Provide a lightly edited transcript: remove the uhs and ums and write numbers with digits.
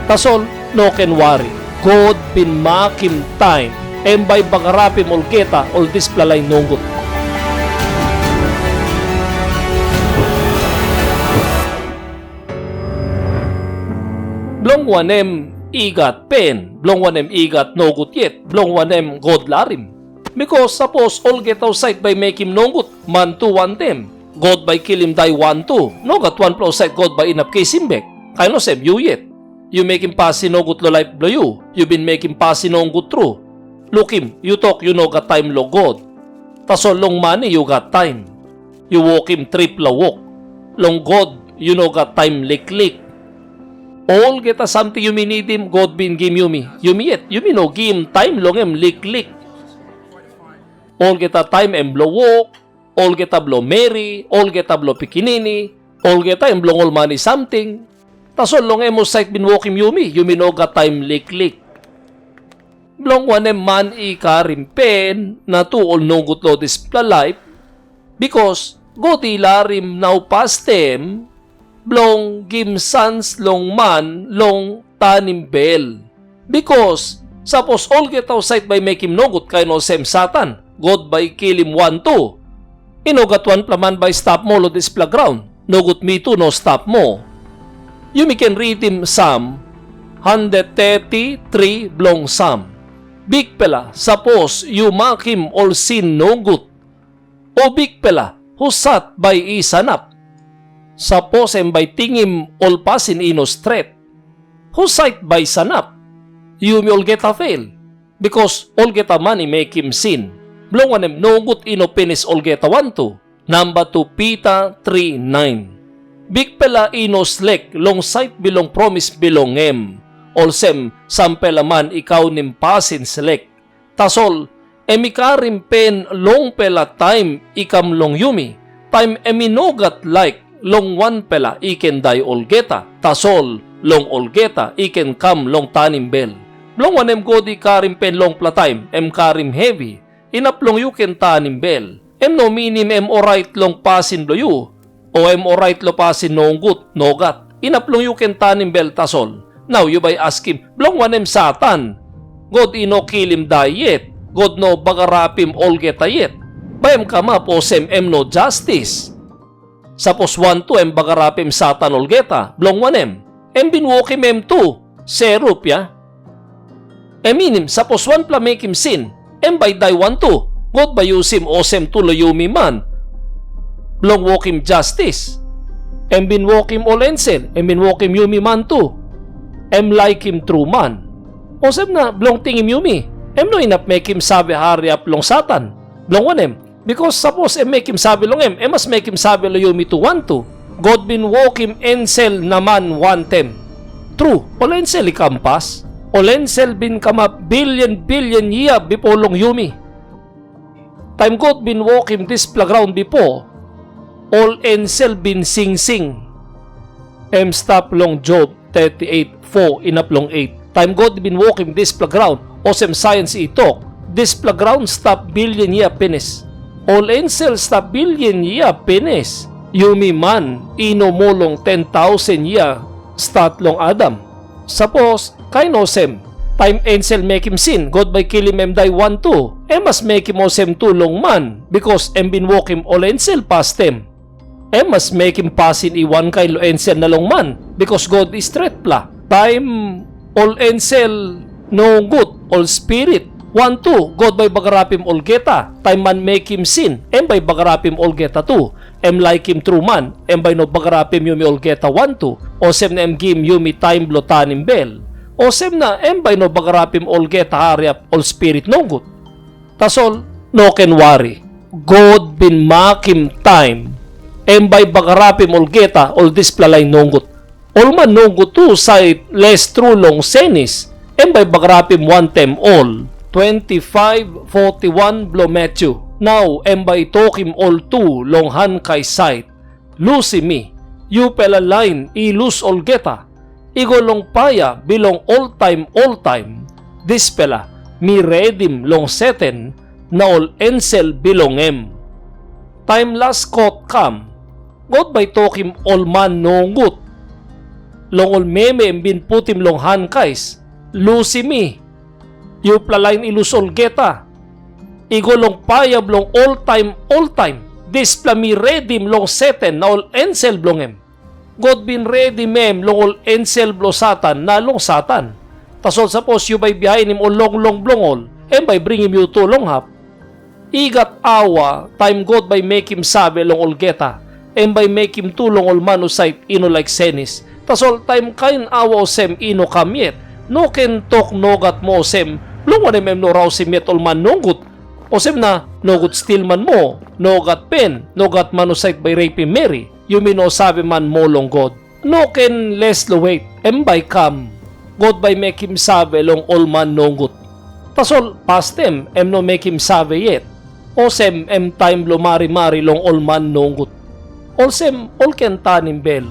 Tasol, no can worry. God bin makim time. Embay bagarapim olgeta ol displalay nunggut. Blong wanem igat pen, blong wanem igat nogut yet, blong wanem God larim. Because suppose all get outside by make him nongut, man to one them. God by kill him die one two. No got one plus outside God by inap kay simbek. Kaya no sem you yet. You make him pass nongut lo life blow you. You been making pass nongut true. Look him, you talk you know got time lo God. Taso long money you got time. You walk him triple walk. Long God you know got time lick. All get a something you need him, God bin give you me. You me yet, you me no give him time long him lick. All get a time em blow walk, all get a blow Mary, all get a blow pikinini, all get a em blow all money something. Tasol long em mo sight bin walk him you me no got time lick. Blong one em man ikarim pen na to all no good lo display life because God ilarim now past them. Blong gimsans long man long tanim bel. Because suppose all get outside by make him no good kay no sem satan. God by kill him 1-2. Inogat 1 plaman by stop mo lo display ground. No good me too no stop mo. You can read him Psalm 133 blong Psalm. Big pela suppose you make him all sin no good. O big pela who sat by isanap. Suppose em by tingim all pasin ino straight. Who sight by sanap? You may all get a fail. Because all get a money make him sin. Blong anem no good ino penis all get a 1-2. Number 2 Pita 3:9. Big pela ino slek long sight bilong promise bilong em. All sem sampela man ikaw nim pasin select. Tasol emikarim pen long pela time ikam long yumi. Time eminogat like long one pela iken die olgeta. Tasol long olgeta iken kam long tanim bel. Long wanem godi karim pen long platime em karim heavy. Inaplong you ken tanim bel. Em no minim em alright long pasin lo you. O em alright lo pasin no good no gat. Inaplong you ken tanim bel tasol. Now you by ask him, blong wanem satan. God ino kill him die yet. God no bagarapim olgeta yet. Bayam kama po sem em no justice. Suppose 1-2 em bagarapim satan olgeta, blong 1 em binwokim em 2, serup ya. Eminim, suppose 1 pla make him sin, em by die 1-2, God by yusim o sem tulo yumi man, blong wokim justice. Em binwokim olensel, em binwokim yumi man 2, em like him true man. O sem na, blong tingim yumi, em no inap make him sabi hari up long satan, blong 1 em. Because suppose make him sabi long mas make him sabi lo yumi to 1-2. God bin walk him ensel naman 1-10. True, olensel ikampas. Olensel bin kama billion year before long yumi. Time God bin walk him this playground before. All ensel bin sing. Stop long Job 38:4 inap long 8. Time God bin walk him this playground. Osem science itok. This playground stop billion year penis. All ensel stop billion year penis. Yumi man, ino molong 10,000 year start long Adam. Suppose, kaino sem, time ensel make him sin, God by kill him em die 1-2. Mas make him osem 2 long man, because em bin walk him all ensel past them. Mas make him pasin iwan kay lo ensel na long man, because God is straight pla. Time all ensel no good, all spirit. 1-2, God by bagarapim olgeta, time man make him sin, em by bagarapim olgeta 2, em like him true man, em by no bagarapim yumi olgeta 1-2, o sem na em gim yumi time blotanim bel, o sem na em by no bagarapim olgeta hariap all spirit no good. Tasol, no can worry, God bin makim time, em by bagarapim olgeta all displalay no good. All man no good too, say less true long senis, em by bagarapim 1-10 all. 25:41 blow Matthew. Now, by tokim all 2 long han kay sight. Lucy me, you pela line, ilus all geta. Igo long paya, bilong all time. This pela, mi redim long seten, na all ensel bilong em. Time last caught come. God by tokim all man no good. longol meme bin putim long hankais, lusi mi, yu plalain ilus Olgeta, igolong payab long all time, displa mi redim long seten na ol ensel blongem. God bin ready mem long ol ensel blo satan na long satan. Tasol suppose yu bay biyahin him ol long blongol, by bring him yu to long hap. Igat awa, time God by make him sabe long Olgeta, by make him tulong ol manusite ino like senis. Tasol time kain awa osem ino kamyet, no ken tok nogat mo osem, lungan em no raw si met ol man nunggut. Osem na, nogut still man mo, nogat pen, nogat manusite by rape Mary, yumino sabi man mo long God. No ken less lo wait, by come, God by make him sabi long ol man nunggut. Tasol past no make him sabi yet, osem time lo mari long ol man nunggut. Olsem ol ken tanim bel.